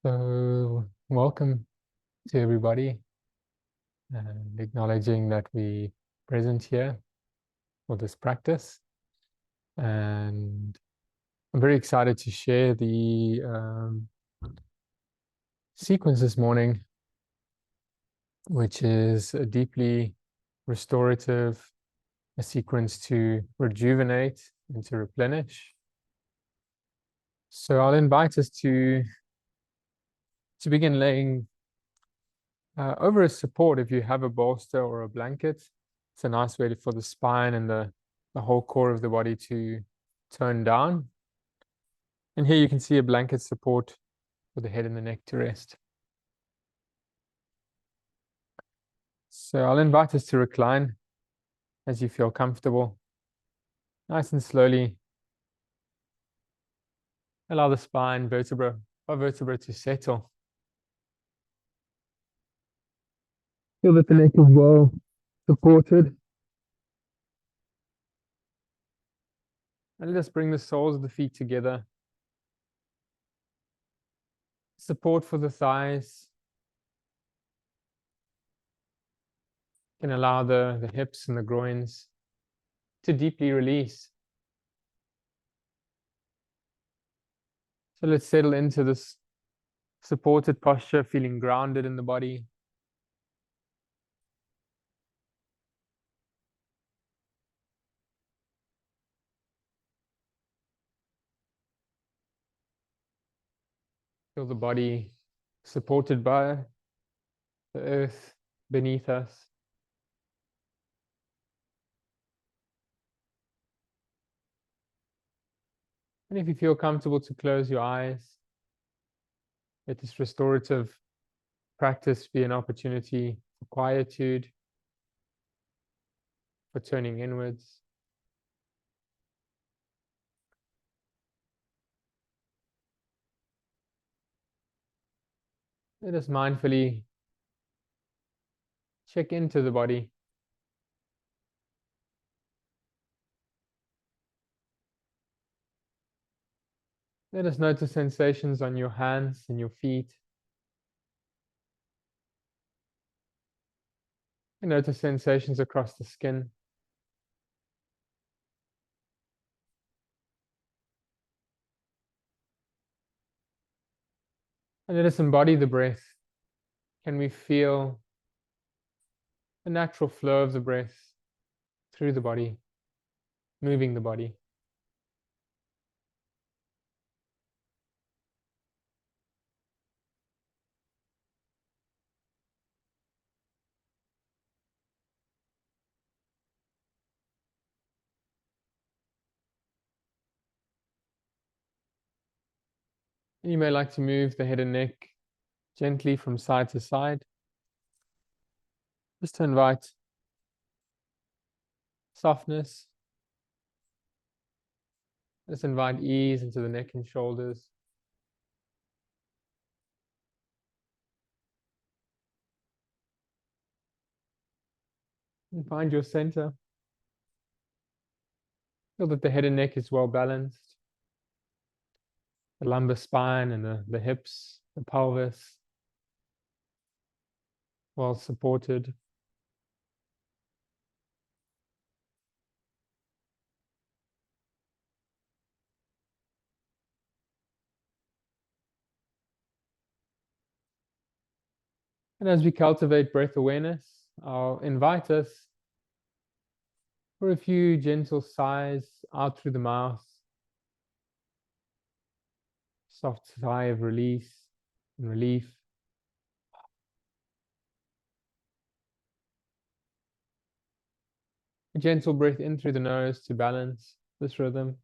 So, welcome to everybody, and acknowledging that we present here for this practice. And I'm very excited to share the sequence this morning, which is a deeply restorative, a sequence to rejuvenate and to replenish. So I'll invite us to begin laying over a support. If you have a bolster or a blanket, it's a nice way for the spine and the whole core of the body to tone down. And here you can see a blanket support for the head and the neck to rest. So I'll invite us to recline as you feel comfortable. Nice and slowly allow the spine vertebra by vertebra to settle. Feel that the neck is well supported. And let us bring the soles of the feet together. Support for the thighs. Can allow the hips and the groins to deeply release. So let's settle into this supported posture, feeling grounded in the body. Feel the body supported by the earth beneath us. And if you feel comfortable to close your eyes, let this restorative practice be an opportunity for quietude, for turning inwards. Let us mindfully check into the body. Let us notice sensations on your hands and your feet. And notice sensations across the skin. And let us embody the breath. Can we feel the natural flow of the breath through the body, moving the body? You may like to move the head and neck gently from side to side, just to invite softness. Let's invite ease into the neck and shoulders. And find your center. Feel that the head and neck is well balanced. The lumbar spine and the hips, the pelvis, well supported. And as we cultivate breath awareness, I'll invite us for a few gentle sighs out through the mouth. Soft sigh of release and relief. A gentle breath in through the nose to balance this rhythm.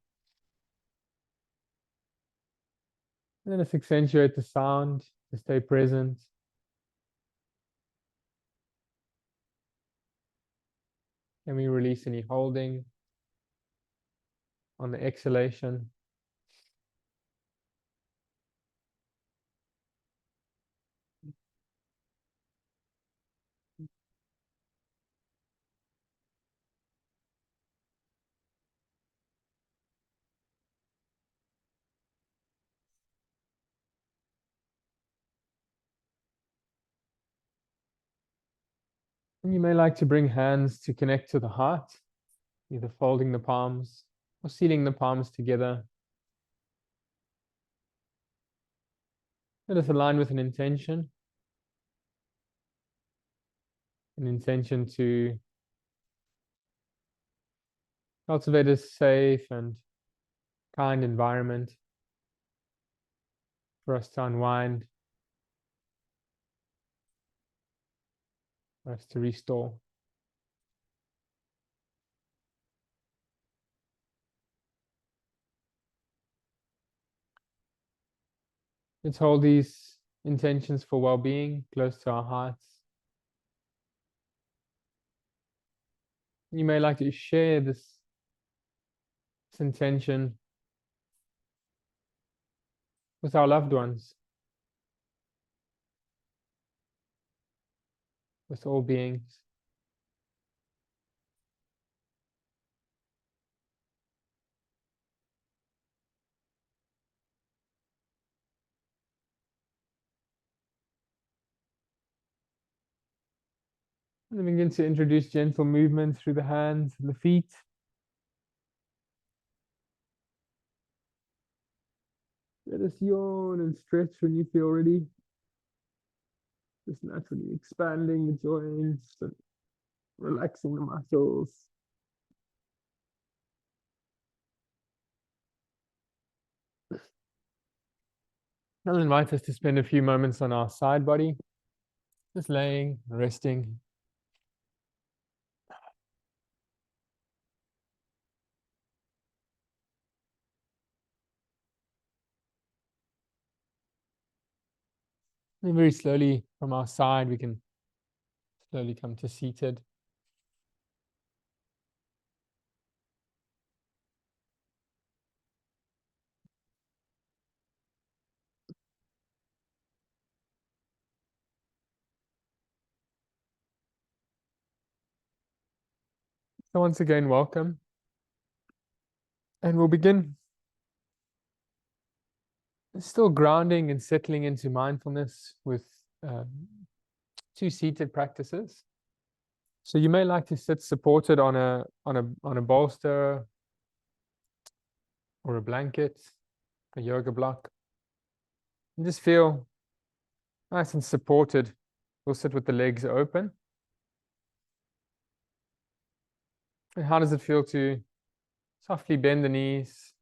And then let's accentuate the sound to stay present. Can we release any holding on the exhalation? And you may like to bring hands to connect to the heart, either folding the palms or sealing the palms together. Let us align with an intention to cultivate a safe and kind environment for us to unwind, for us to restore. Let's hold these intentions for well-being close to our hearts. You may like to share this intention with our loved ones, with all beings. And then begin to introduce gentle movement through the hands and the feet. Let us yawn and stretch when you feel ready. Just naturally expanding the joints and relaxing the muscles. I'll invite us to spend a few moments on our side body, just laying, resting. And very slowly from our side, we can slowly come to seated. So once again, welcome. And we'll begin still grounding and settling into mindfulness with two seated practices. So you may like to sit supported on a bolster or a blanket, a yoga block. And just feel nice and supported. We'll sit with the legs open. And how does it feel to softly bend the knees?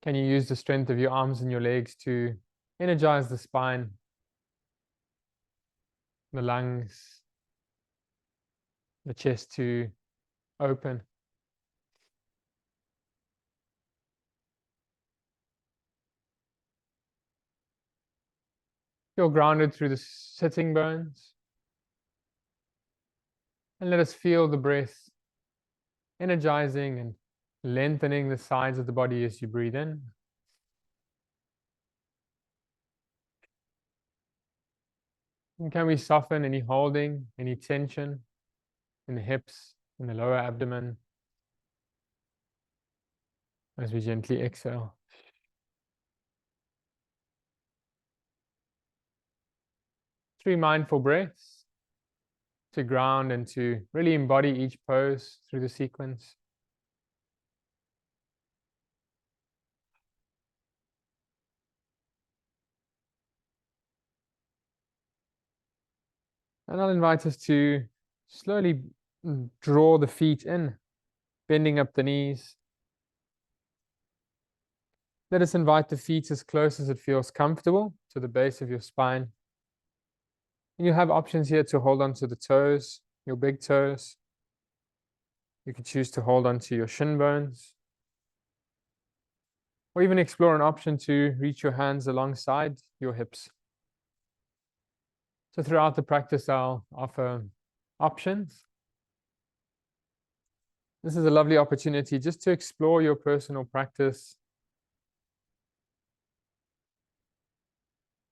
Can you use the strength of your arms and your legs to energize the spine, the lungs, the chest to open? Feel grounded through the sitting bones. And let us feel the breath energizing and lengthening the sides of the body as you breathe in. And can we soften any holding, any tension in the hips, in the lower abdomen as we gently exhale? 3 mindful breaths to ground and to really embody each pose through the sequence. And I'll invite us to slowly draw the feet in, bending up the knees. Let us invite the feet as close as it feels comfortable to the base of your spine. And you have options here to hold on to the toes, your big toes. You can choose to hold on to your shin bones, or even explore an option to reach your hands alongside your hips. So throughout the practice, I'll offer options. This is a lovely opportunity just to explore your personal practice.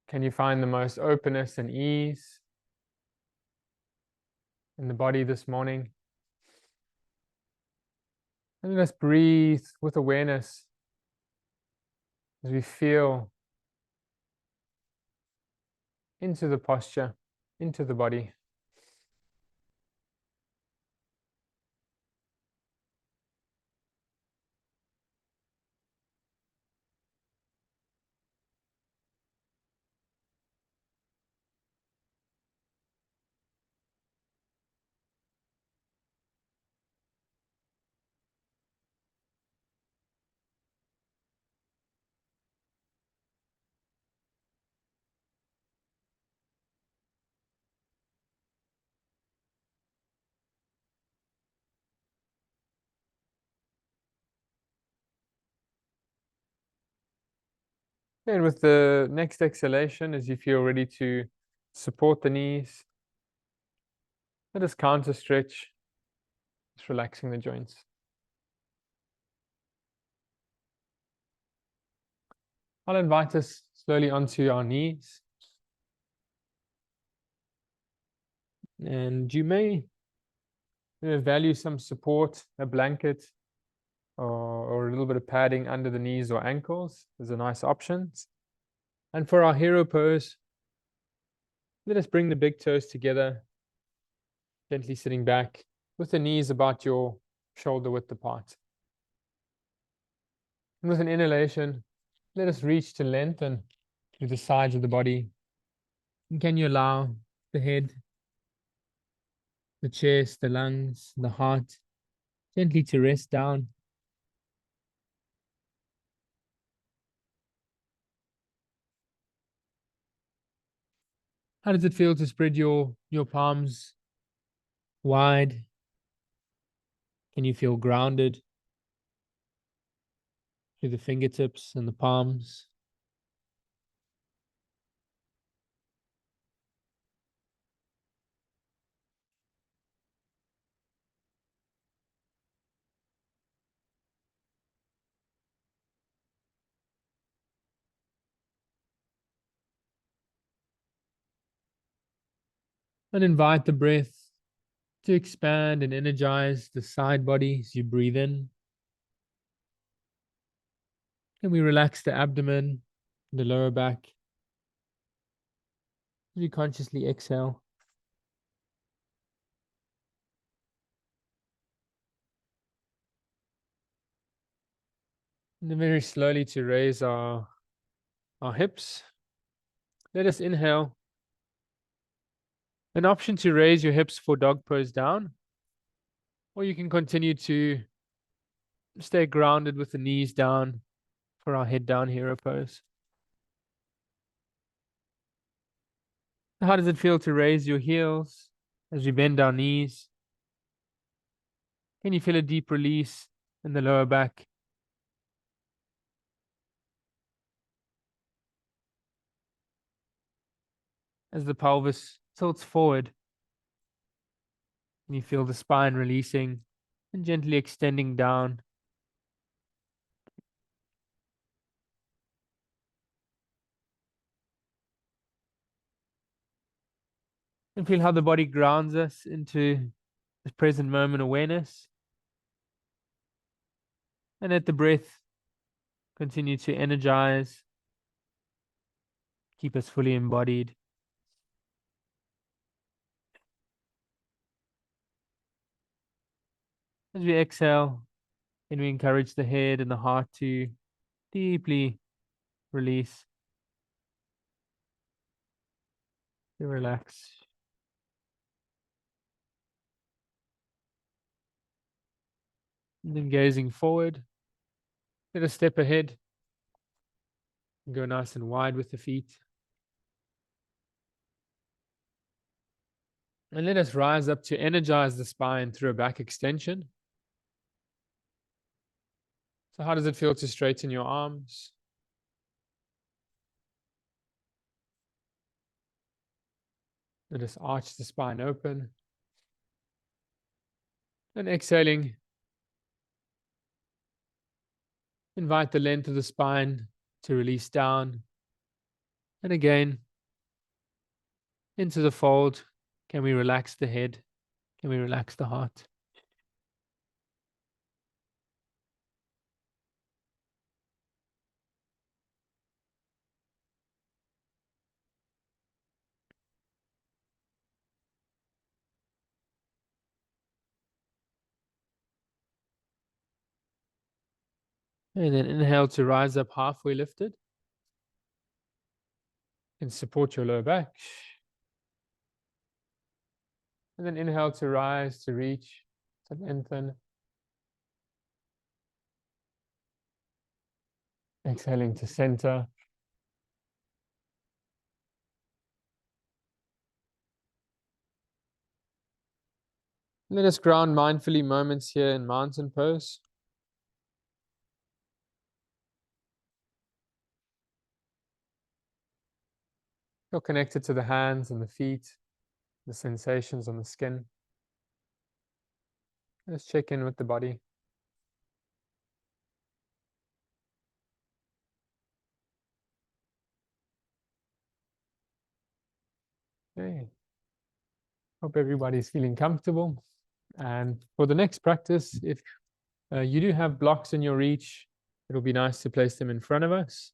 Can you find the most openness and ease in the body this morning? And let's breathe with awareness as we feel into the posture. into the body. And with the next exhalation, as you feel ready to support the knees, let us counter stretch, just relaxing the joints. I'll invite us slowly onto our knees. And you may value some support, a blanket, or a little bit of padding under the knees or ankles. There's a nice options. And for our hero pose, let us bring the big toes together, gently sitting back with the knees about your shoulder width apart. And with an inhalation, let us reach to lengthen to the sides of the body. And can you allow the head, the chest, the lungs, the heart gently to rest down? How does it feel to spread your palms wide? Can you feel grounded through the fingertips and the palms? And invite the breath to expand and energize the side body as you breathe in. And we relax the abdomen, the lower back. As you consciously exhale. And then very slowly to raise our hips. Let us inhale. An option to raise your hips for dog pose down, or you can continue to stay grounded with the knees down for our head down hero pose. How does it feel to raise your heels as we bend our knees? Can you feel a deep release in the lower back? As the pelvis tilts forward, and you feel the spine releasing and gently extending down. And feel how the body grounds us into the present moment awareness. And let the breath continue to energize, keep us fully embodied. As we exhale, and we encourage the head and the heart to deeply release, to relax. And then gazing forward, let us step ahead and go nice and wide with the feet. And let us rise up to energize the spine through a back extension. So how does it feel to straighten your arms? Let us arch the spine open. And exhaling, invite the length of the spine to release down. And again, into the fold. Can we relax the head? Can we relax the heart? And then inhale to rise up halfway lifted. And support your lower back. And then inhale to rise, to reach, to lengthen. Exhaling to center. Let us ground mindfully moments here in mountain pose. Feel connected to the hands and the feet, the sensations on the skin. Let's check in with the body. Okay. Hope everybody's feeling comfortable. And for the next practice, if you do have blocks in your reach, it'll be nice to place them in front of us.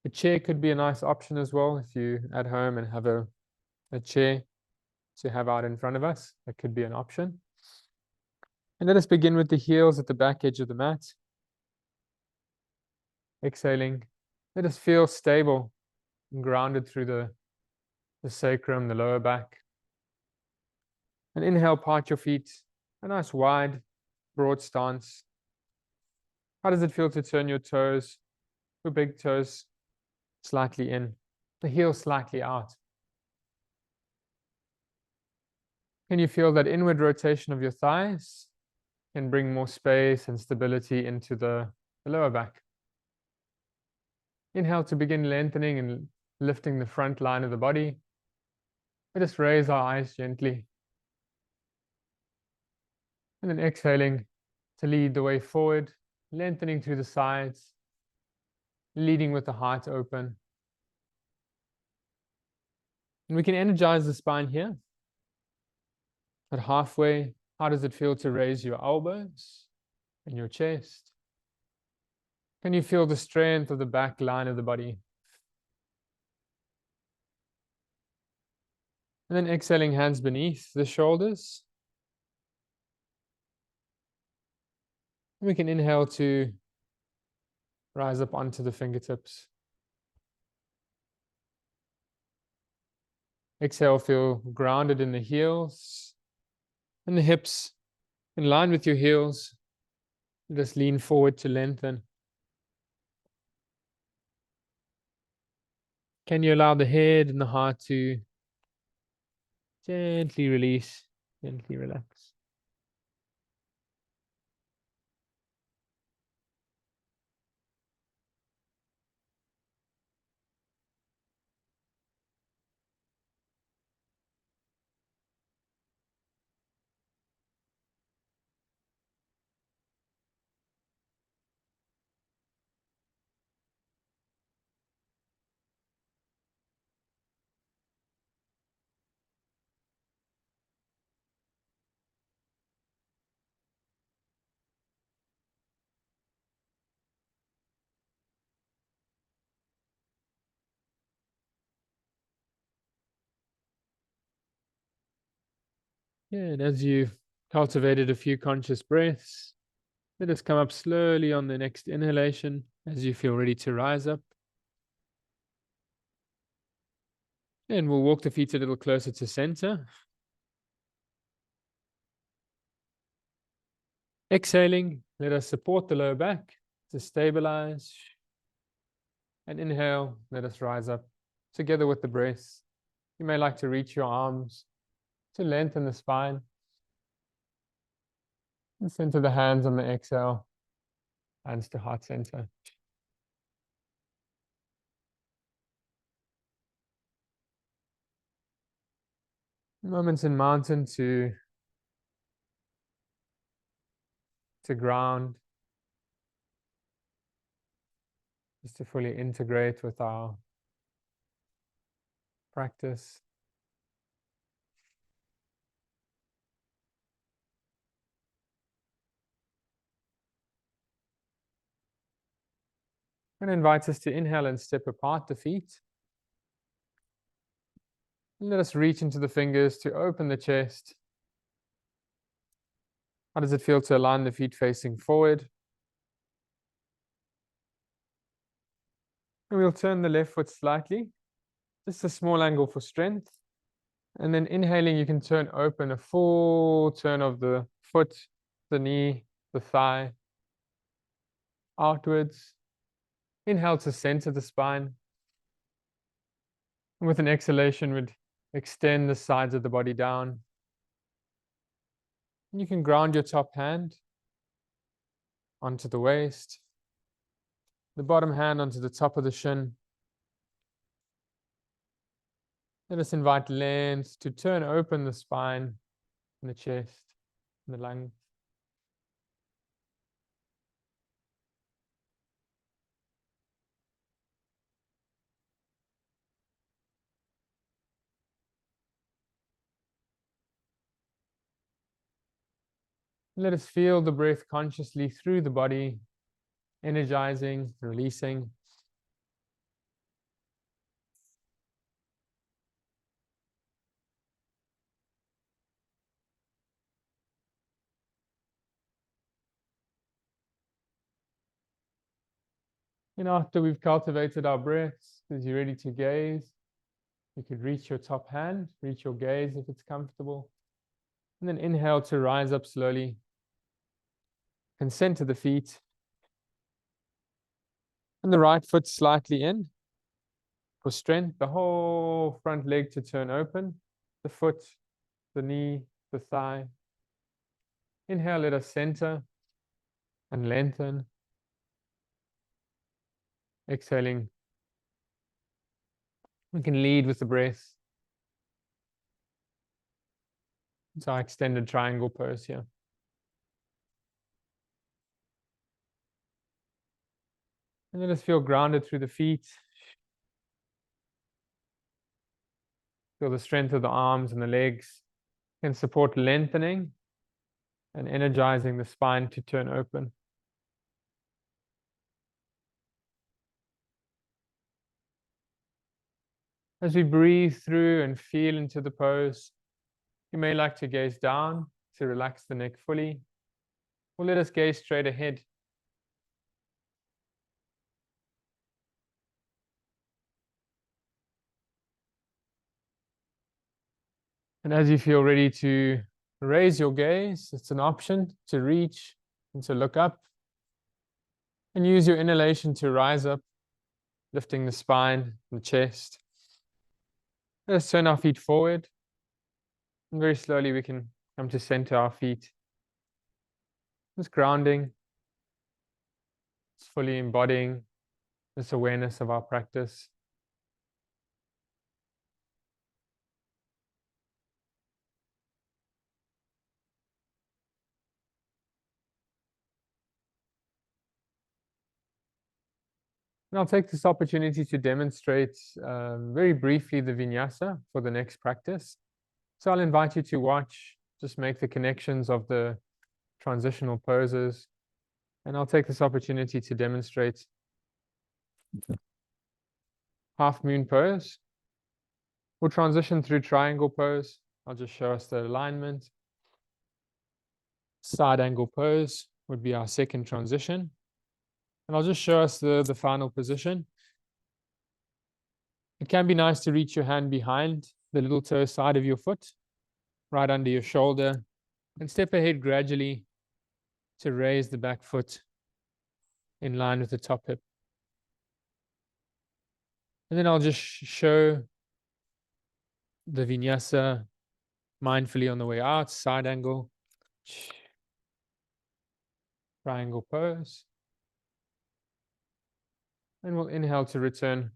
A chair could be a nice option as well if you're at home and have a chair to have out in front of us. That could be an option. And let us begin with the heels at the back edge of the mat. Exhaling. Let us feel stable and grounded through the sacrum, the lower back. And inhale, part your feet. A nice wide, broad stance. How does it feel to turn your toes, your big toes slightly in, the heel slightly out? Can you feel that inward rotation of your thighs can bring more space and stability into the lower back? Inhale to begin lengthening and lifting the front line of the body. Let us raise our eyes gently. And then exhaling to lead the way forward, lengthening through the sides, leading with the heart open. And we can energize the spine here. At halfway, how does it feel to raise your elbows and your chest? Can you feel the strength of the back line of the body? And then exhaling, hands beneath the shoulders. We can inhale to rise up onto the fingertips. Exhale, feel grounded in the heels and the hips in line with your heels. Just lean forward to lengthen. Can you allow the head and the heart to gently release, gently relax? Yeah, and as you've cultivated a few conscious breaths, let us come up slowly on the next inhalation as you feel ready to rise up. And we'll walk the feet a little closer to center. Exhaling, let us support the lower back to stabilize. And inhale, let us rise up together with the breath. You may like to reach your arms to lengthen the spine. And center the hands on the exhale, hands to heart center. Moments in mountain to ground, just to fully integrate with our practice. And invite us to inhale and step apart the feet. And let us reach into the fingers to open the chest. How does it feel to align the feet facing forward? And we'll turn the left foot slightly, just a small angle for strength. And then inhaling, you can turn open, a full turn of the foot, the knee, the thigh, outwards. Inhale to center the spine. And with an exhalation, we'd extend the sides of the body down. And you can ground your top hand onto the waist, the bottom hand onto the top of the shin. Let us invite length to turn open the spine and the chest and the lungs. Let us feel the breath consciously through the body, energizing, releasing. And after we've cultivated our breaths, as you're ready to gaze, you could reach your top hand, reach your gaze if it's comfortable. And then inhale to rise up slowly. And center the feet. And the right foot slightly in for strength. The whole front leg to turn open. The foot, the knee, the thigh. Inhale, let us center and lengthen. Exhaling, we can lead with the breath. It's our extended triangle pose here. And let us feel grounded through the feet. Feel the strength of the arms and the legs. Can support lengthening and energizing the spine to turn open. As we breathe through and feel into the pose, you may like to gaze down to relax the neck fully, or let us gaze straight ahead. And as you feel ready to raise your gaze, it's an option to reach and to look up. And use your inhalation to rise up, lifting the spine, the chest. Let's turn our feet forward. And very slowly we can come to center our feet. Just grounding. It's fully embodying this awareness of our practice. And I'll take this opportunity to demonstrate very briefly the vinyasa for the next practice. So I'll invite you to watch, just make the connections of the transitional poses. And I'll take this opportunity to demonstrate half moon pose. We'll transition through triangle pose. I'll just show us the alignment. Side angle pose would be our second transition. And I'll just show us the final position. It can be nice to reach your hand behind the little toe side of your foot, right under your shoulder, and step ahead gradually to raise the back foot in line with the top hip. And then I'll just show the vinyasa mindfully on the way out, side angle, triangle pose. And we'll inhale to return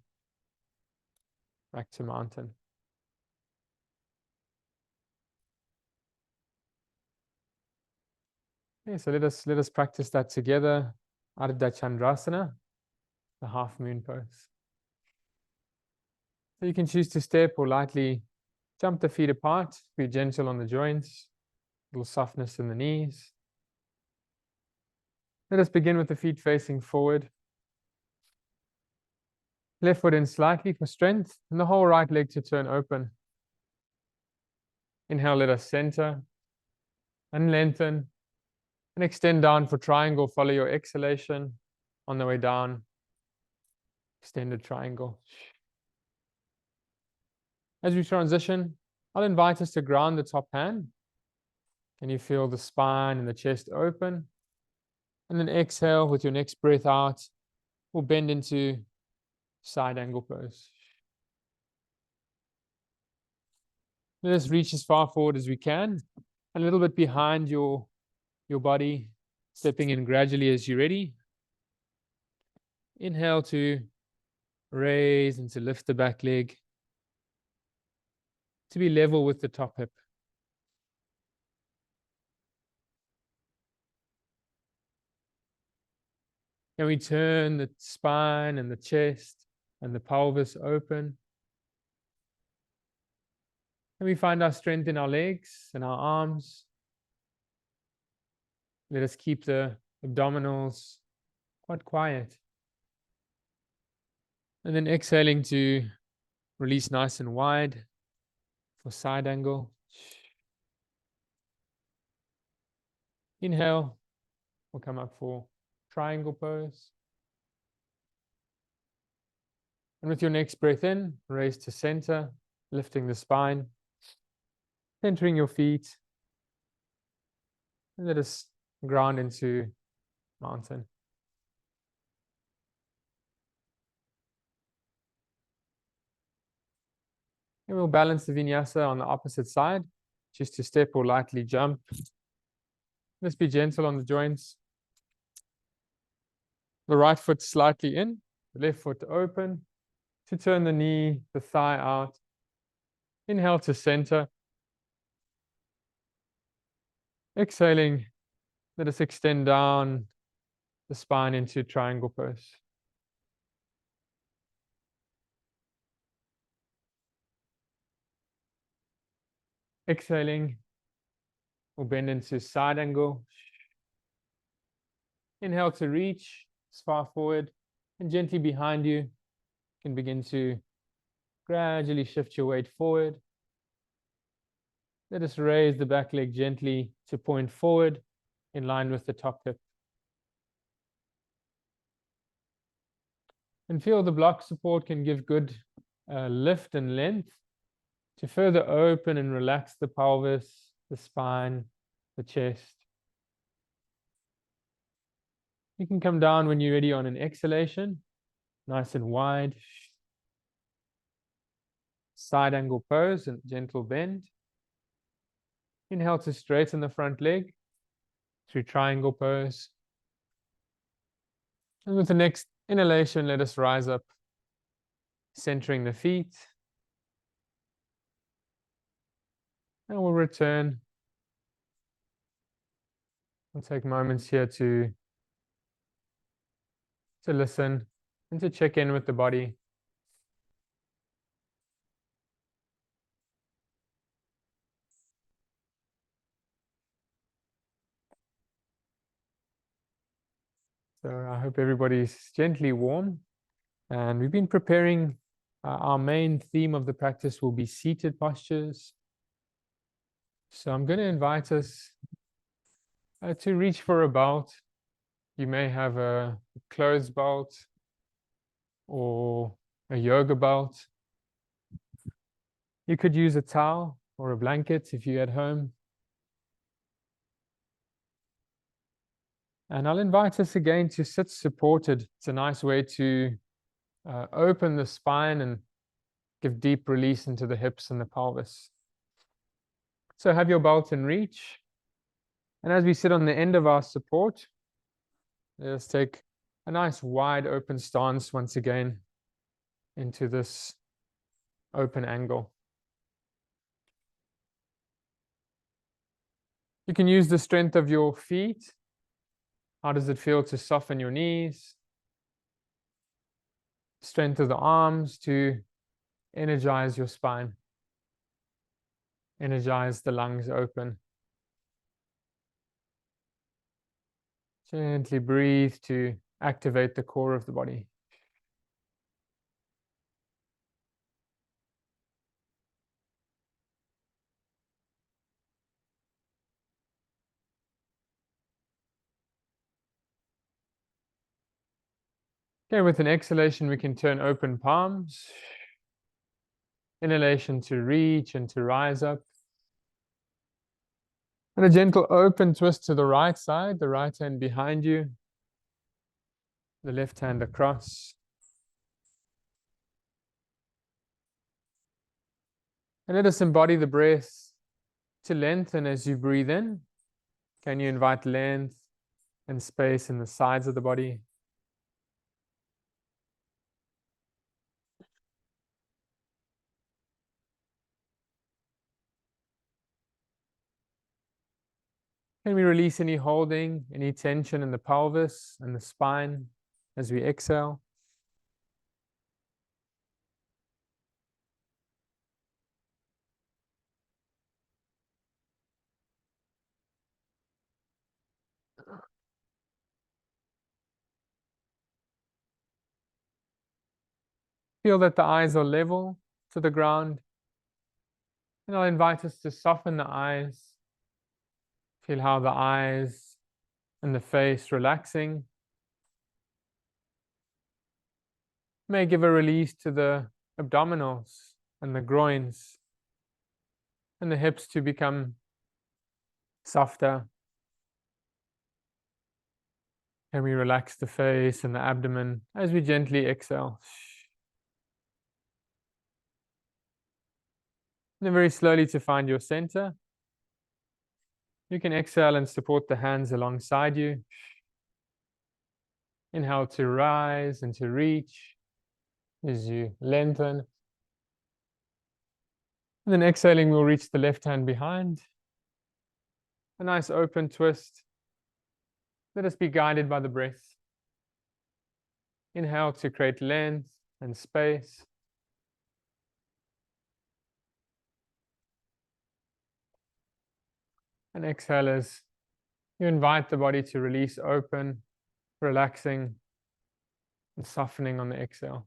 back to mountain. Okay, so let us practice that together. Ardha Chandrasana, the half moon pose. So you can choose to step or lightly jump the feet apart, be gentle on the joints, a little softness in the knees. Let us begin with the feet facing forward. Left foot in slightly for strength, and the whole right leg to turn open. Inhale, let us center and lengthen and extend down for triangle. Follow your exhalation on the way down. extended triangle. As we transition, I'll invite us to ground the top hand. Can you feel the spine and the chest open? And then exhale with your next breath out. We'll bend into side angle pose. Let us reach as far forward as we can, a little bit behind your body, stepping in gradually as you're ready. Inhale to raise and to lift the back leg to be level with the top hip. And we turn the spine and the chest and the pelvis open. And we find our strength in our legs and our arms. Let us keep the abdominals quite quiet. And then exhaling to release nice and wide for side angle. Inhale, we'll come up for triangle pose. And with your next breath in, raise to center, lifting the spine, centering your feet. And let us ground into mountain. And we'll balance the vinyasa on the opposite side, just to step or lightly jump. Let's be gentle on the joints. The right foot slightly in, the left foot open, to turn the knee, the thigh out. Inhale to center. Exhaling, let us extend down the spine into triangle pose. Exhaling, we'll bend into side angle. Inhale to reach as far forward, and gently behind you, you can begin to gradually shift your weight forward. Let us raise the back leg gently to point forward in line with the top hip. And feel the block support can give good lift and length to further open and relax the pelvis, the spine, the chest. You can come down when you're ready on an exhalation, nice and wide. Side angle pose and gentle bend. Inhale to straighten the front leg through triangle pose. And with the next inhalation, let us rise up, centering the feet. And we'll return. We'll take moments here to listen and to check in with the body. So I hope everybody's gently warm. And we've been preparing, our main theme of the practice will be seated postures. So I'm going to invite us to reach for a belt. You may have a clothes belt or a yoga belt. You could use a towel or a blanket if you're at home. And I'll invite us again to sit supported. It's a nice way to open the spine and give deep release into the hips and the pelvis. So have your belt in reach. And as we sit on the end of our support, let us take a nice wide open stance once again into this open angle. You can use the strength of your feet. How does it feel to soften your knees? Strength of the arms to energize your spine. Energize the lungs open. Gently breathe to activate the core of the body. Okay, with an exhalation, we can turn open palms. Inhalation to reach and to rise up. And a gentle open twist to the right side, the right hand behind you, the left hand across. And let us embody the breath to lengthen as you breathe in. Can you invite length and space in the sides of the body? Can we release any holding, any tension in the pelvis and the spine as we exhale? Feel that the eyes are level to the ground. And I'll invite us to soften the eyes. Feel how the eyes and the face relaxing. May give a release to the abdominals and the groins and the hips to become softer. Can we relax the face and the abdomen as we gently exhale? And then very slowly to find your center. You can exhale and support the hands alongside you. Inhale to rise and to reach as you lengthen. And then exhaling, we'll reach the left hand behind. A nice open twist. Let us be guided by the breath. Inhale to create length and space. And exhale as you invite the body to release open, relaxing, and softening on the exhale.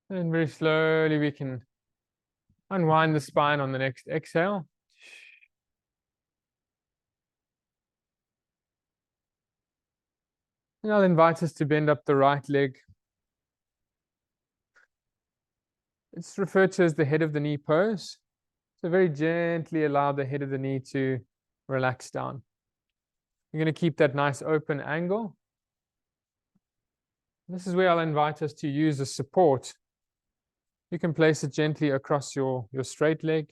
And very slowly we can unwind the spine on the next exhale. And I'll invite us to bend up the right leg. It's referred to as the head of the knee pose. So very gently allow the head of the knee to relax down. You're going to keep that nice open angle. This is where I'll invite us to use a support. You can place it gently across your straight leg.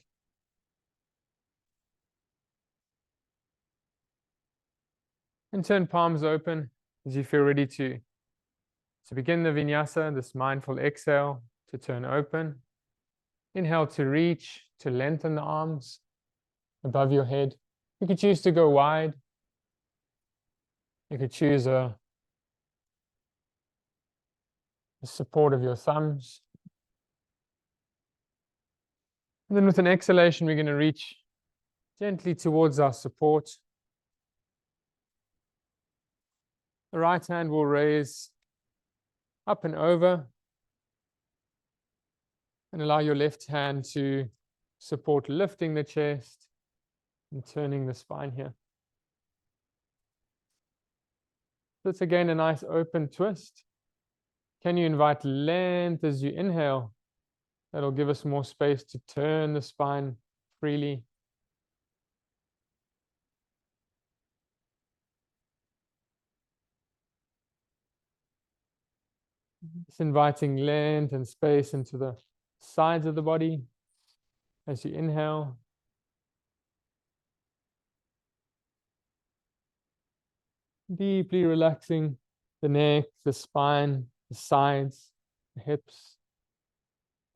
And turn palms open as you feel ready to begin the vinyasa, this mindful exhale to turn open. Inhale to reach, to lengthen the arms above your head. You could choose to go wide. You could choose the support of your thumbs. And then with an exhalation, we're going to reach gently towards our support. The right hand will raise up and over and allow your left hand to support lifting the chest and turning the spine here. So it's again a nice open twist. Can you invite length as you inhale? That'll give us more space to turn the spine freely. Just inviting length and space into the sides of the body as you inhale. Deeply relaxing the neck, the spine, the sides, the hips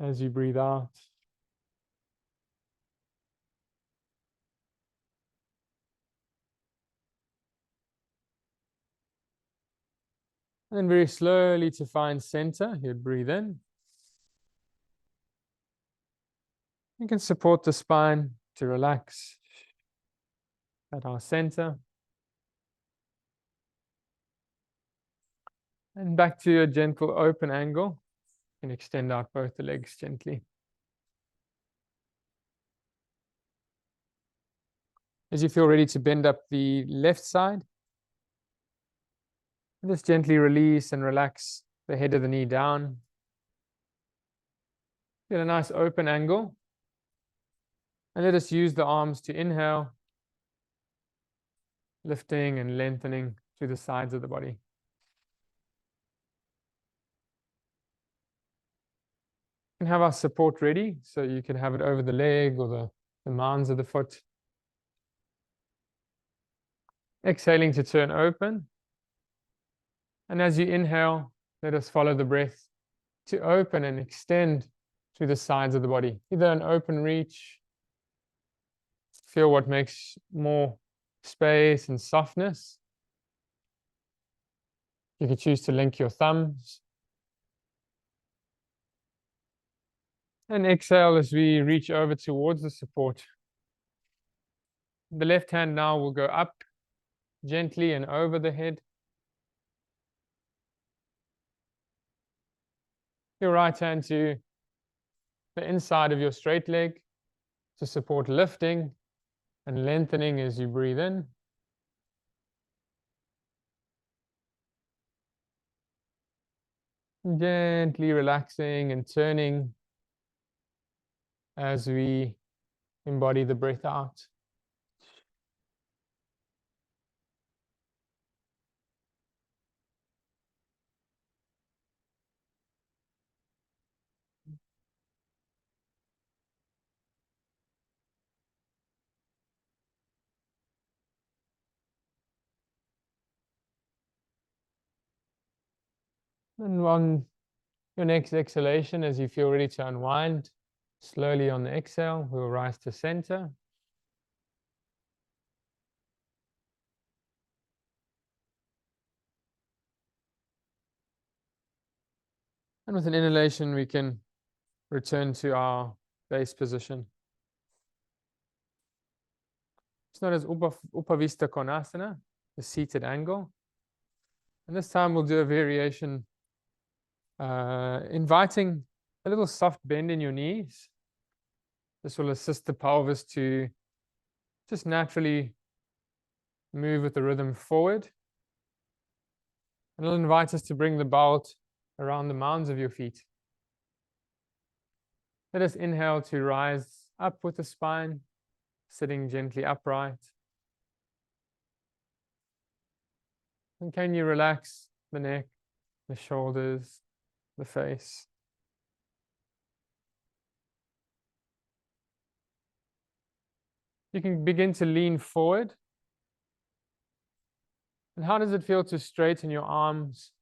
as you breathe out. And then very slowly to find center, you'd breathe in. You can support the spine to relax at our center. And back to a gentle open angle. You can extend out both the legs gently. As you feel ready to bend up the left side, just gently release and relax the head of the knee down. Get a nice open angle. And let us use the arms to inhale, lifting and lengthening to the sides of the body. And have our support ready, so you can have it over the leg or the mounds of the foot. Exhaling to turn open. And as you inhale, let us follow the breath to open and extend to the sides of the body. Either an open reach, feel what makes more space and softness. You can choose to link your thumbs. And exhale as we reach over towards the support. The left hand now will go up gently and over the head. Your right hand to the inside of your straight leg to support lifting and lengthening as you breathe in. Gently relaxing and turning as we embody the breath out. And on your next exhalation, as you feel ready to unwind, slowly on the exhale, we'll rise to center. And with an inhalation, we can return to our base position. It's known as Upavista Konasana, the seated angle. And this time we'll do a variation, inviting a little soft bend in your knees. This will assist the pelvis to just naturally move with the rhythm forward. And it'll invite us to bring the belt around the mounds of your feet. Let us inhale to rise up with the spine, sitting gently upright. And can you relax the neck, the shoulders, the face? You can begin to lean forward. And how does it feel to straighten your arms?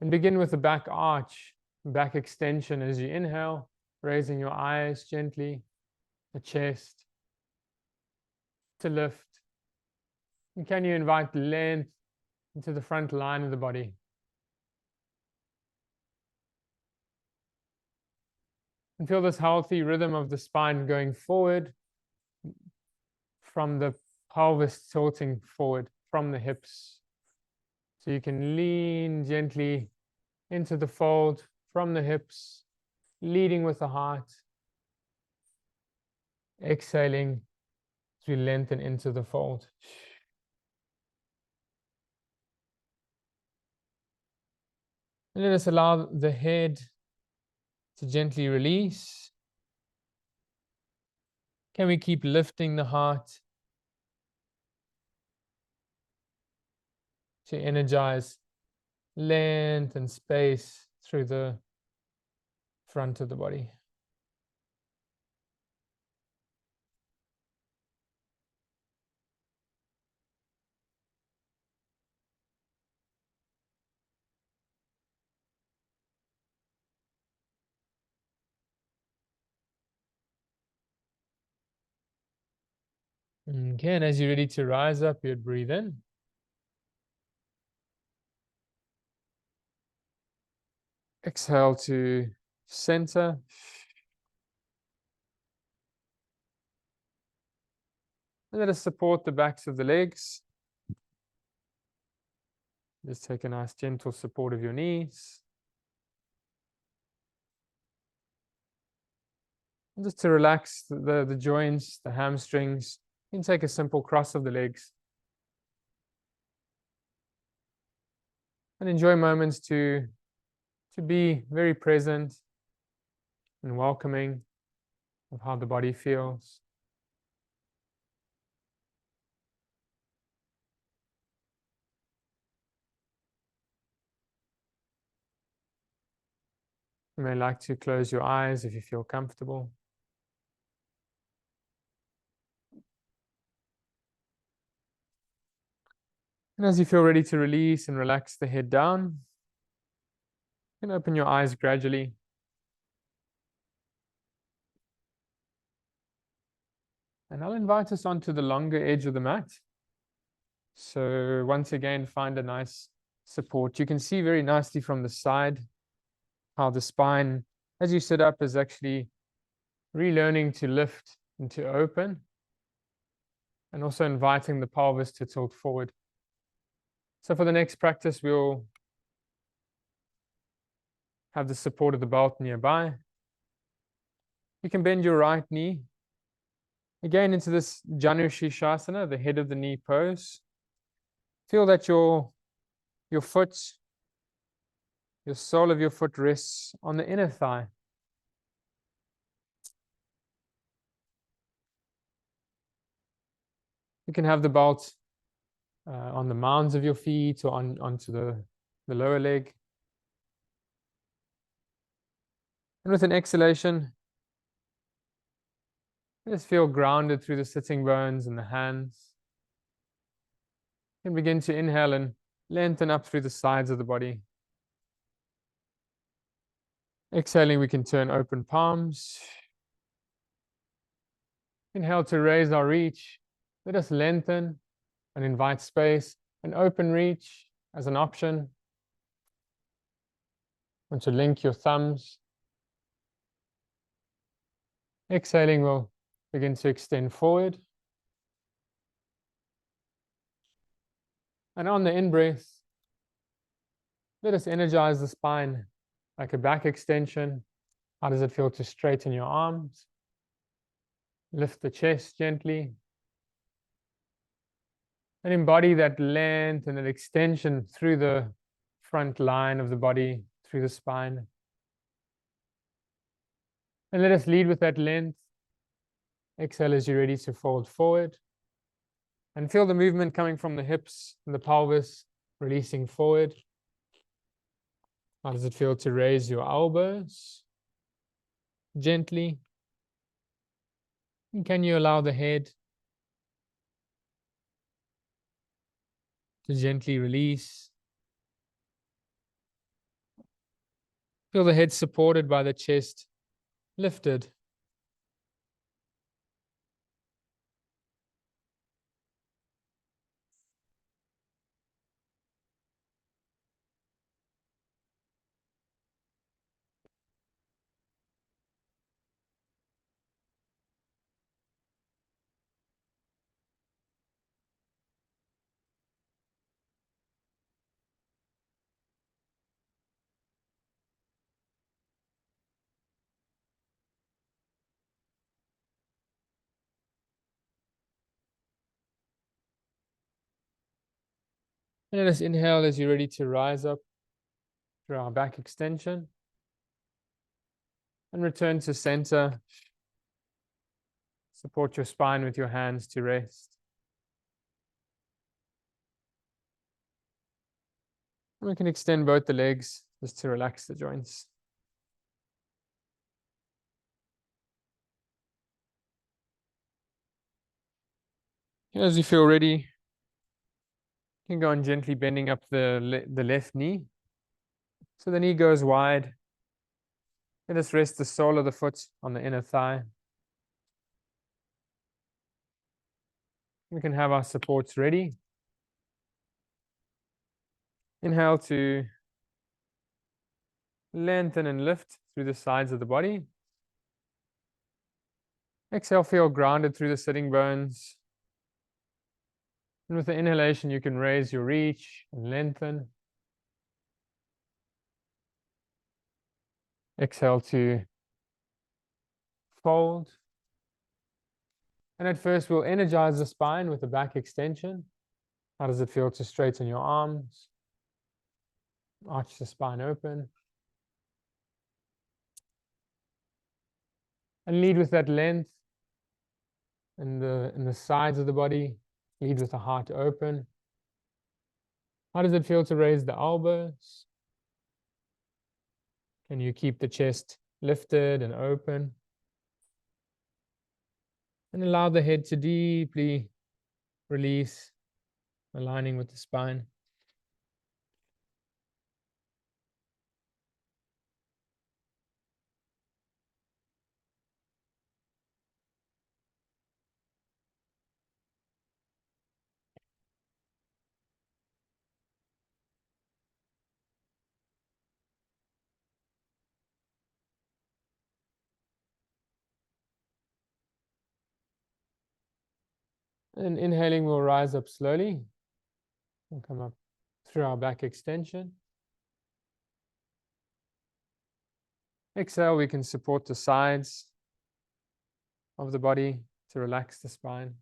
And begin with the back arch, back extension as you inhale, raising your eyes gently, the chest to lift. And can you invite length into the front line of the body? And feel this healthy rhythm of the spine going forward from the pelvis tilting forward from the hips. So you can lean gently into the fold from the hips, leading with the heart. Exhaling as we lengthen into the fold. And let us allow the head to gently release. Can we keep lifting the heart to energize length and space through the front of the body? Okay, and as you're ready to rise up, you'd breathe in. Exhale to center. And let us support the backs of the legs. Just take a nice gentle support of your knees. And just to relax the joints, the hamstrings, you can take a simple cross of the legs. And enjoy moments to be very present and welcoming of how the body feels. You may like to close your eyes if you feel comfortable. And as you feel ready to release and relax the head down, you can open your eyes gradually. And I'll invite us onto the longer edge of the mat. So once again, find a nice support. You can see very nicely from the side how the spine, as you sit up, is actually relearning to lift and to open, and also inviting the pelvis to tilt forward. So for the next practice, we'll have the support of the belt nearby. You can bend your right knee again into this Janu Shirshasana, the head of the knee pose. Feel that your foot, your sole of your foot rests on the inner thigh. You can have the belt on the mounds of your feet or onto the lower leg. And with an exhalation, just feel grounded through the sitting bones and the hands. And begin to inhale and lengthen up through the sides of the body. Exhaling, we can turn open palms. Inhale to raise our reach. Let us lengthen and invite space. An open reach as an option. And to link your thumbs. Exhaling, we'll begin to extend forward. And on the in-breath, let us energize the spine like a back extension. How does it feel to straighten your arms? Lift the chest gently. And embody that length and that extension through the front line of the body, through the spine. And let us lead with that length. Exhale as you're ready to fold forward. And feel the movement coming from the hips and the pelvis, releasing forward. How does it feel to raise your elbows gently? And can you allow the head to gently release? Feel the head supported by the chest lifted. And let us inhale as you're ready to rise up through our back extension. And return to center. Support your spine with your hands to rest. And we can extend both the legs just to relax the joints. As you feel ready, you can go on gently bending up the left knee. So the knee goes wide. Let us rest the sole of the foot on the inner thigh. We can have our supports ready. Inhale to Lengthen and lift through the sides of the body. Exhale, feel grounded through the sitting bones. And with the inhalation, you can raise your reach and lengthen. Exhale to fold. And at first, we'll energize the spine with the back extension. How does it feel to straighten your arms? Arch the spine open. And lead with that length in the sides of the body. Lead with the heart open. How does it feel to raise the elbows? Can you keep the chest lifted and open? And allow the head to deeply release, aligning with the spine. And inhaling, we'll rise up slowly. We'll come up through our back extension. Exhale, we can support the sides of the body to relax the spine.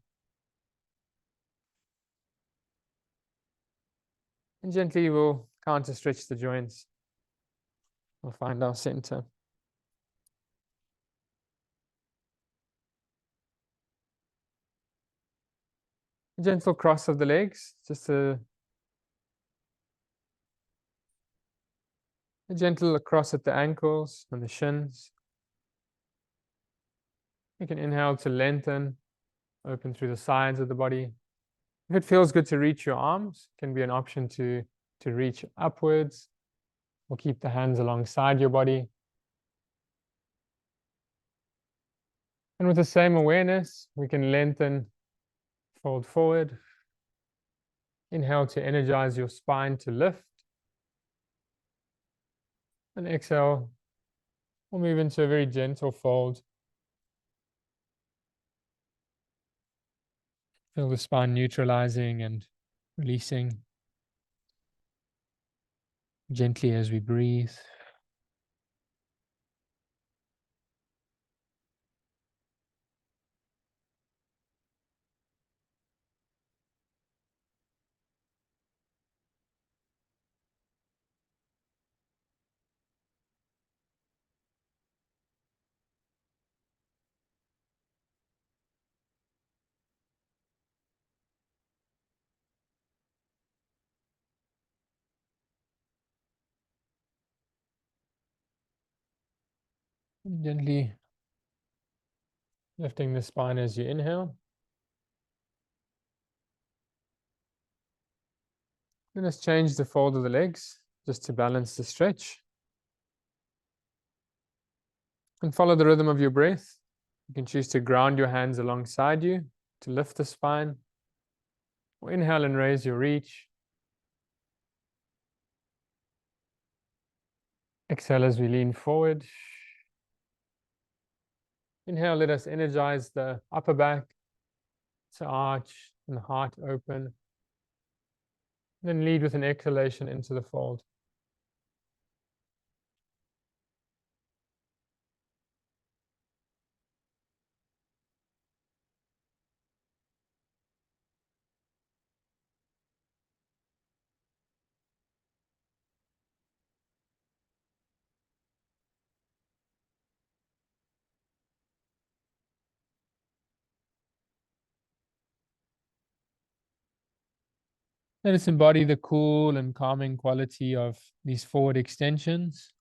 And gently we'll counter stretch the joints. We'll find our center. A gentle cross of the legs, just a gentle cross at the ankles and the shins. You can inhale to lengthen, open through the sides of the body. If it feels good to reach your arms, it can be an option to reach upwards. Or keep the hands alongside your body. And with the same awareness, we can lengthen, fold forward. Inhale to energize your spine to lift. And exhale, we'll move into a very gentle fold. Feel the spine neutralizing and releasing gently as we breathe. Gently lifting the spine as you inhale. Then let's change the fold of the legs just to balance the stretch. And follow the rhythm of your breath. You can choose to ground your hands alongside you to lift the spine. Or inhale and raise your reach. Exhale as we lean forward. Inhale, let us energize the upper back to arch and the heart open. Then lead with an exhalation into the fold. Let us embody the cool and calming quality of these forward extensions.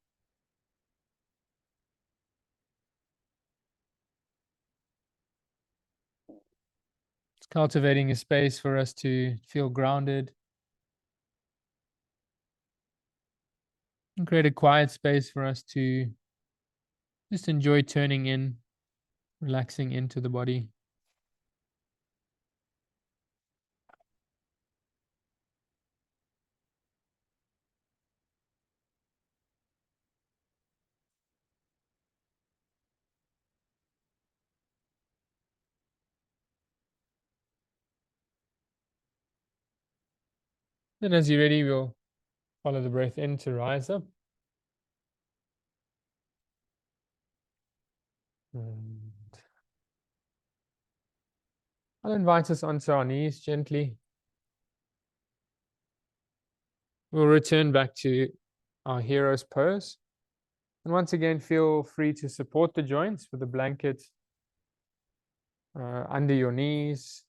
It's cultivating a space for us to feel grounded and create a quiet space for us to just enjoy turning in, relaxing into the body. Then as you're ready, we'll follow the breath in to rise up. And I'll invite us onto our knees gently. We'll return back to our hero's pose. And once again, feel free to support the joints with a blanket under your knees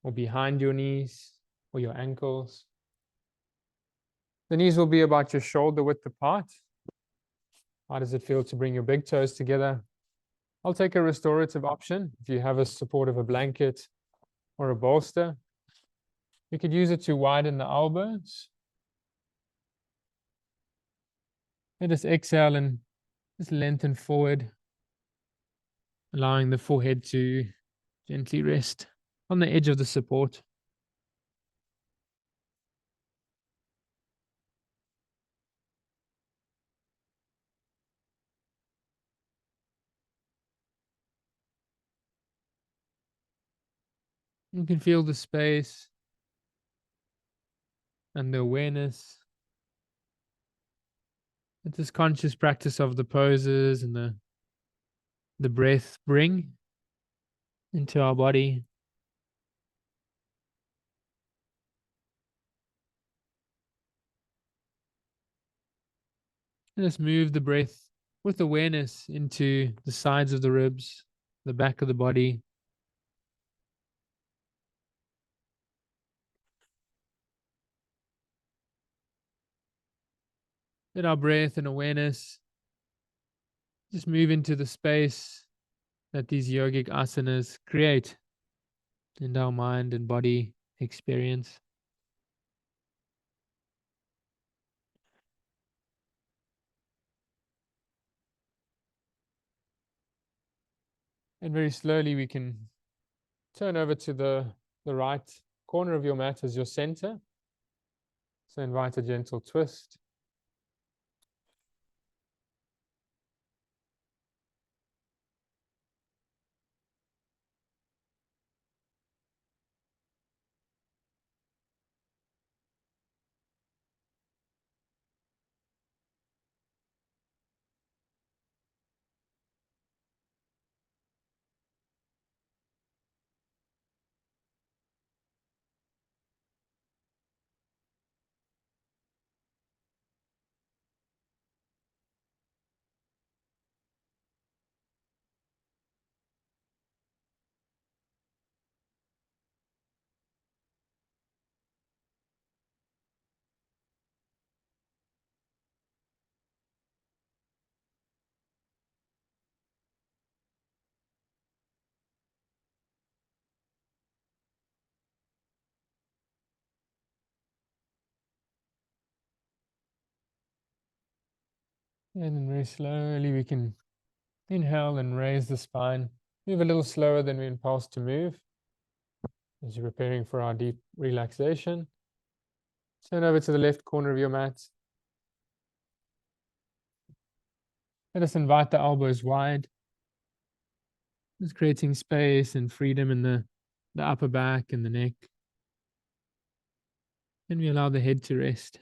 or behind your knees or your ankles. The knees will be about your shoulder width apart. How does it feel to bring your big toes together? I'll take a restorative option. If you have a support of a blanket or a bolster, you could use it to widen the elbows. And just exhale and just lengthen forward, allowing the forehead to gently rest on the edge of the support. You can feel the space and the awareness that this conscious practice of the poses and the breath bring into our body. And just move the breath with awareness into the sides of the ribs, the back of the body. Let our breath and awareness just move into the space that these yogic asanas create in our mind and body experience. And very slowly we can turn over to the right corner of your mat as your center. So invite a gentle twist. And then very slowly we can inhale and raise the spine. Move a little slower than we impulse to move as you're preparing for our deep relaxation. Turn over to the left corner of your mat. Let us invite the elbows wide. Just creating space and freedom in the upper back and the neck. And we allow the head to rest.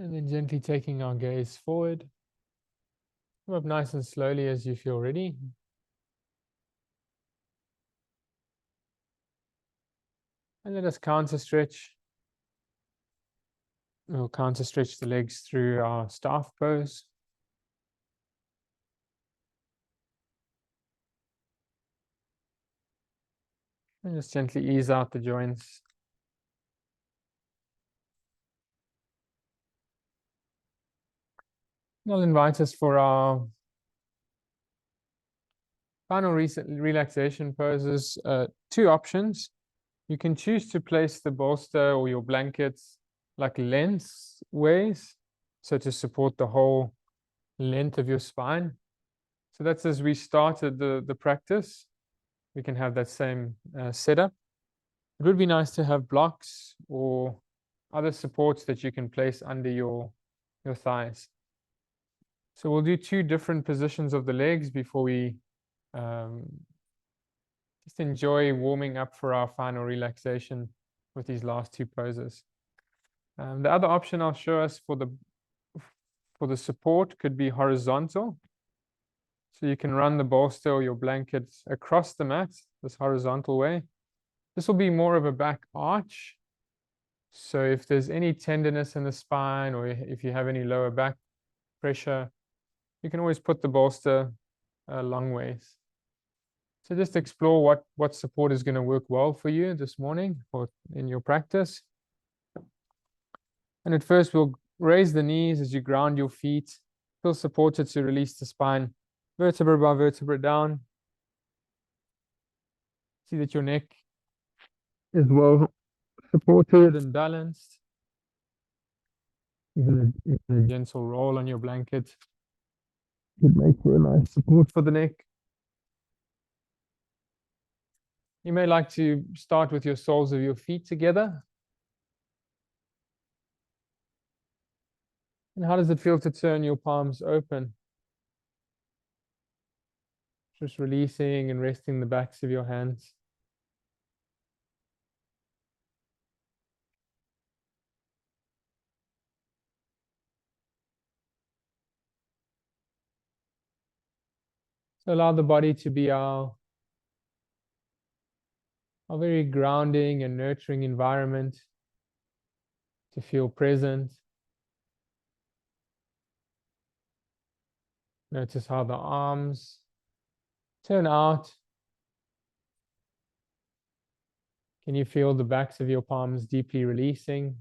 And then gently taking our gaze forward. Come up nice and slowly as you feel ready. And let us counter stretch. We'll counter stretch the legs through our staff pose. And just gently ease out the joints. I'll invite us for our final relaxation poses. Two options. You can choose to place the bolster or your blankets like lengthways, so to support the whole length of your spine. So that's as we started the practice. We can have that same setup. It would be nice to have blocks or other supports that you can place under your thighs. So we'll do two different positions of the legs before we um, just enjoy warming up for our final relaxation with these last two poses. The other option I'll show us for the support could be horizontal. So you can run the bolster or your blanket across the mat, this horizontal way. This will be more of a back arch. So if there's any tenderness in the spine or if you have any lower back pressure, you can always put the bolster long ways. So just explore what support is going to work well for you this morning or in your practice. And at first, we'll raise the knees as you ground your feet. Feel supported to release the spine, vertebra by vertebra down. See that your neck is well supported and balanced. Even a gentle roll on your blanket could make for a nice support for the neck. You may like to start with your soles of your feet together. And how does it feel to turn your palms open? Just releasing and resting the backs of your hands. So allow the body to be our very grounding and nurturing environment, to feel present. Notice how the arms turn out. Can you feel the backs of your palms deeply releasing?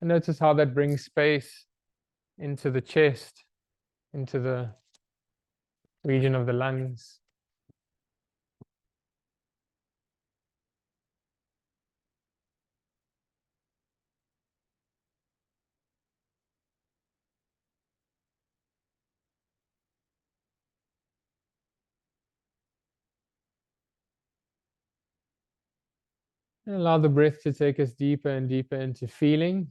And notice how that brings space into the chest, into the region of the lungs. And allow the breath to take us deeper and deeper into feeling.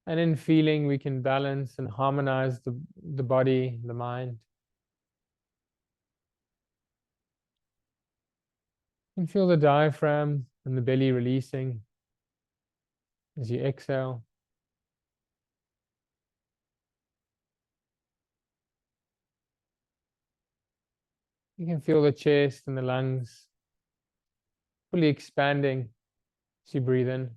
And in feeling, we can balance and harmonize the body, the mind. And feel the diaphragm and the belly releasing as you exhale. You can feel the chest and the lungs fully expanding as you breathe in.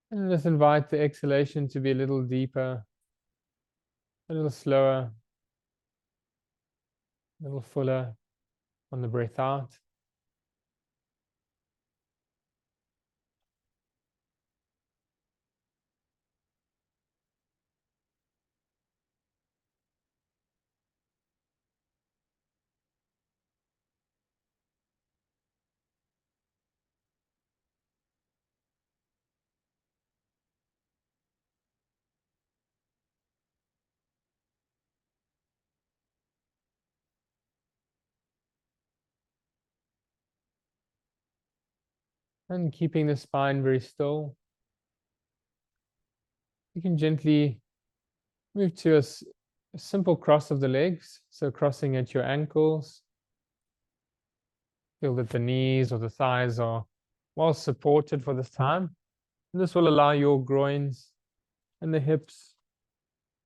And just invite the exhalation to be a little deeper, a little slower, a little fuller on the breath out. And keeping the spine very still, you can gently move to a simple cross of the legs. So crossing at your ankles. Feel that the knees or the thighs are well supported for this time. And this will allow your groins and the hips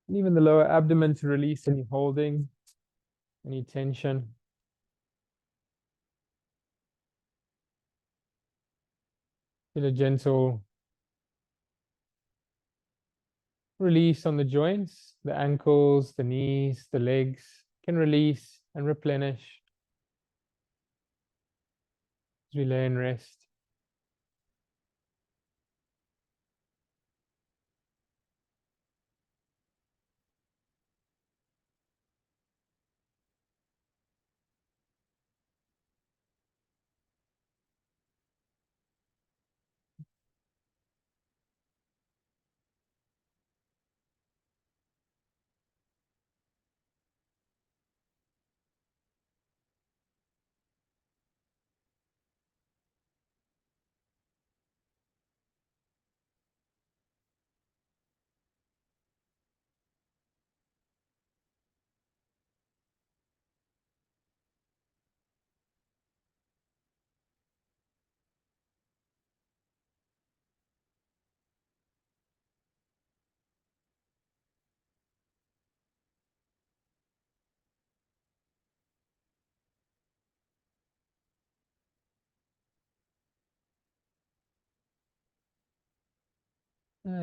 and even the lower abdomen to release any holding, any tension. Feel a gentle release on the joints, the ankles, the knees, the legs can release and replenish as we lay and rest.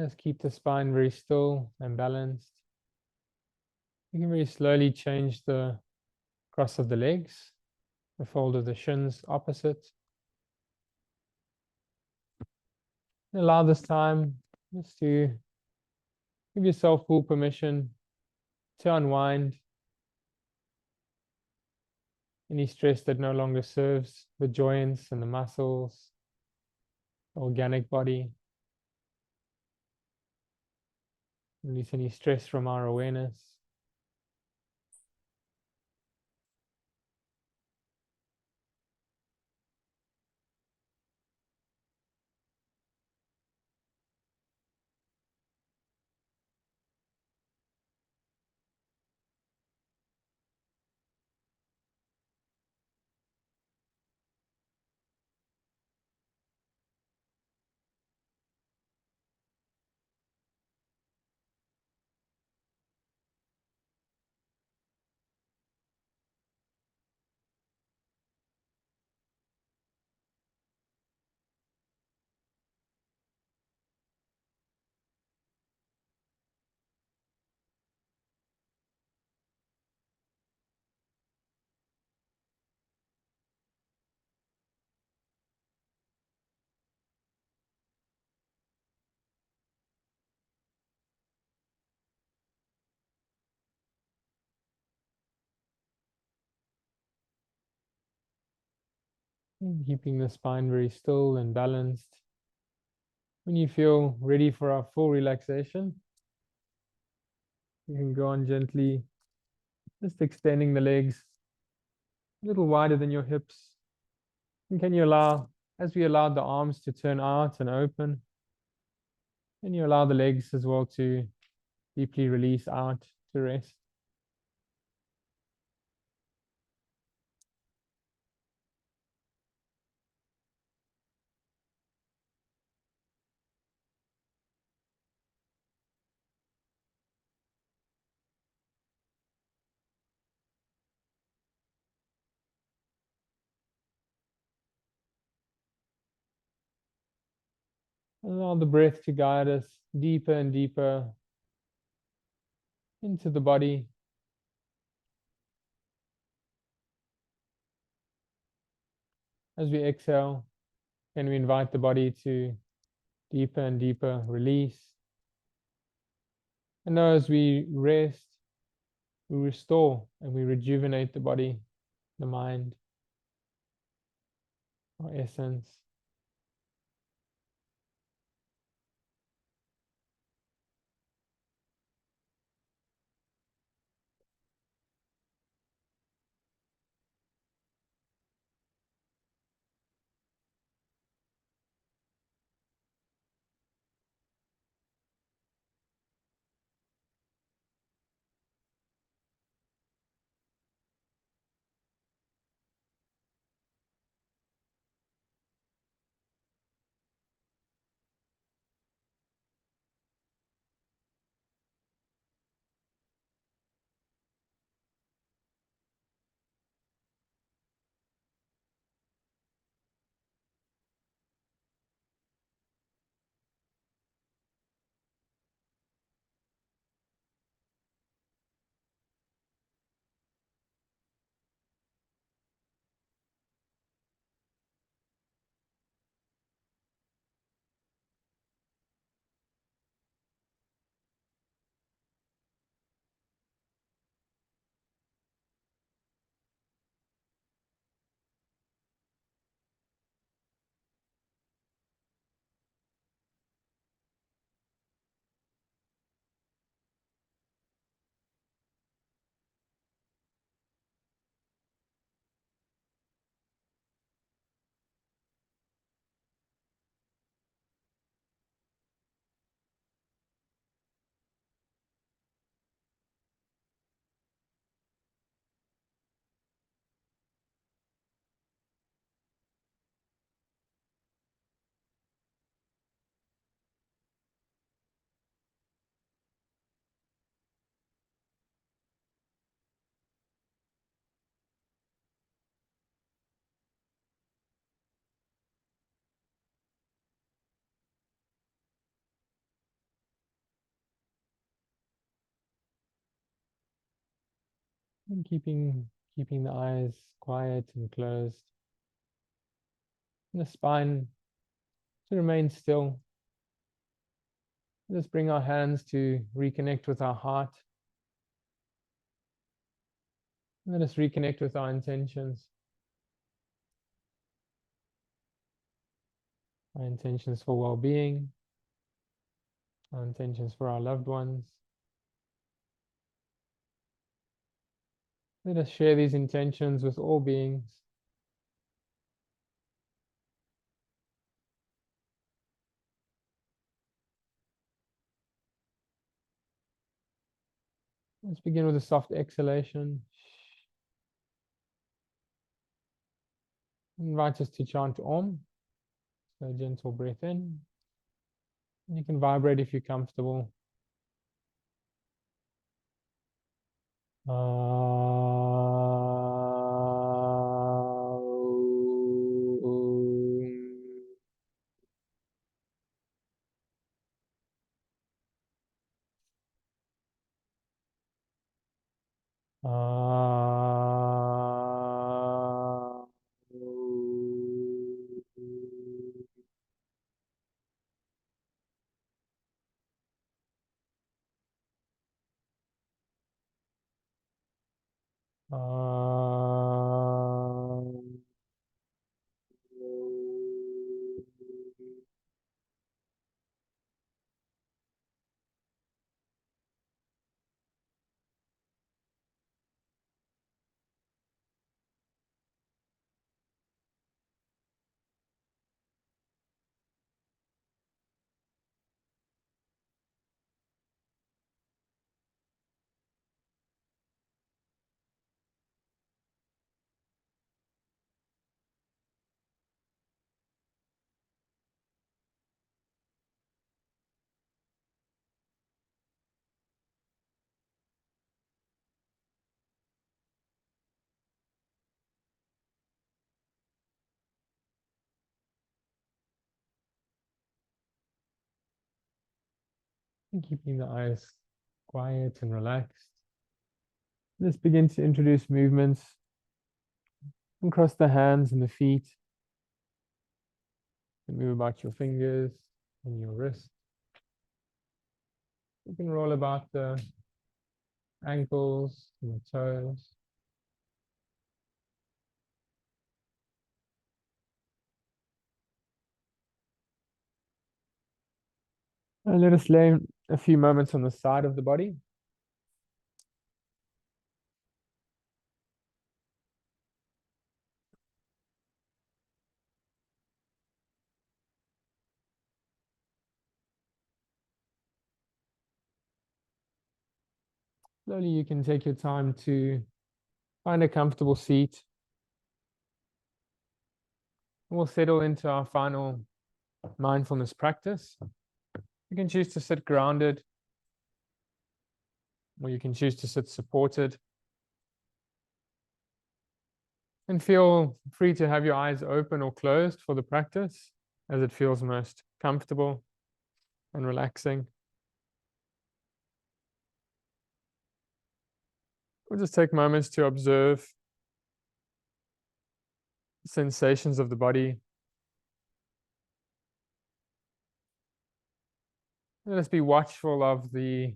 Just keep the spine very still and balanced. You can very slowly change the cross of the legs, the fold of the shins opposite. And allow this time just to give yourself full permission to unwind any stress that no longer serves the joints and the muscles, the organic body. Release any stress from our awareness. And keeping the spine very still and balanced. When you feel ready for our full relaxation, you can go on gently, just extending the legs a little wider than your hips. And can you allow, as we allow the arms to turn out and open, and you allow the legs as well to deeply release out to rest. Allow the breath to guide us deeper and deeper into the body. As we exhale, and we invite the body to deeper and deeper release. And now as we rest, we restore and we rejuvenate the body, the mind, our essence. And keeping the eyes quiet and closed. And the spine to remain still. Just bring our hands to reconnect with our heart. And let us reconnect with our intentions. Our intentions for well-being, our intentions for our loved ones. Let us share these intentions with all beings. Let's begin with a soft exhalation. Invite us to chant Om. So a gentle breath in. And you can vibrate if you're comfortable. And keeping the eyes quiet and relaxed. Let's begin to introduce movements across the hands and the feet. And move about your fingers and your wrist. You can roll about the ankles and the toes. And let us lay a few moments on the side of the body. Slowly you can take your time to find a comfortable seat. We'll settle into our final mindfulness practice. You can choose to sit grounded, or you can choose to sit supported. And feel free to have your eyes open or closed for the practice as it feels most comfortable and relaxing. We'll just take moments to observe sensations of the body. Let us be watchful of the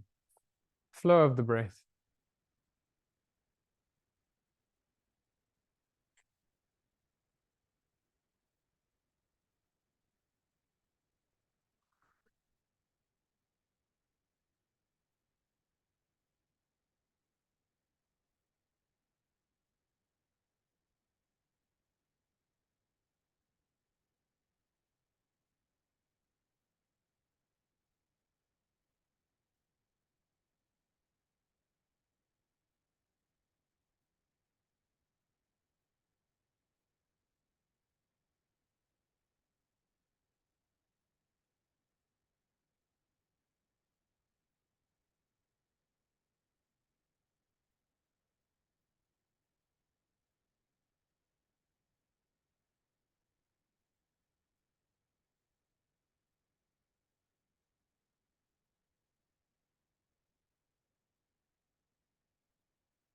flow of the breath.